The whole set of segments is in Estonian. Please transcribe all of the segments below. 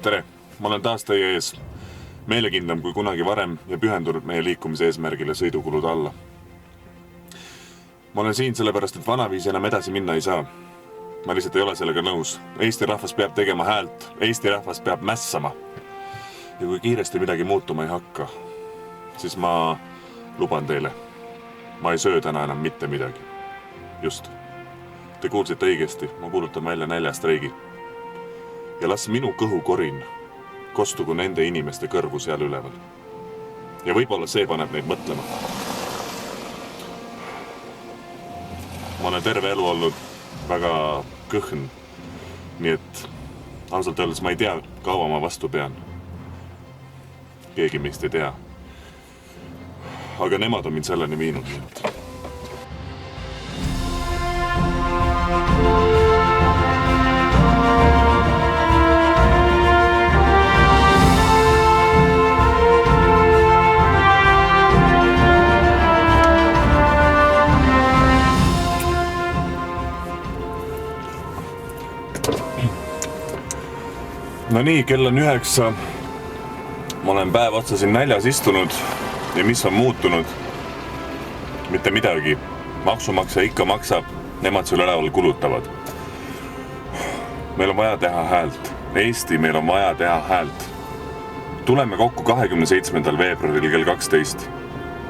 Tere, ma olen taas teie ees. Meelekindlam kui kunagi varem ja pühendunud meie liikumise eesmärgile sõidukulude alla. Ma olen siin sellepärast, et vanaviisi enam edasi minna ei saa. Ma lihtsalt ei ole sellega nõus. Eesti rahvas peab tegema häält. Eesti rahvas peab mässama. Ja kui kiiresti midagi muutuma ei hakka, siis ma luban teile. Ma ei söö täna enam mitte midagi. Just. Te kuulsite õigesti. Ma kuulutan välja näljastreigi. Ja las minu kõhukorin kostugu nende inimeste kõrvu seal üleval. Ja võib-olla see paneb neid mõtlema. Ma olen terve elu olnud väga kõhn, nii et ausalt öeldes ma ei tea, kaua ma vastu pean. Keegi meist ei tea. Aga nemad on mind selleni viinud. Nii et. No nii, kell on 9. Ma olen päev otsa siin näljas istunud ja mis on muutunud? Mitte midagi. Maksumaksja ikka maksab, nemad seal üleval kulutavad. Meil on vaja teha häält. Eesti, meil on vaja teha häält. Tuleme kokku 27. veebruaril kell 12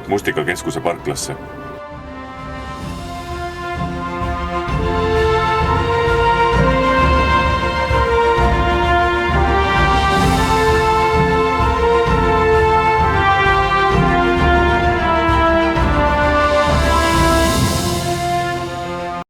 Mustika keskuse parklasse.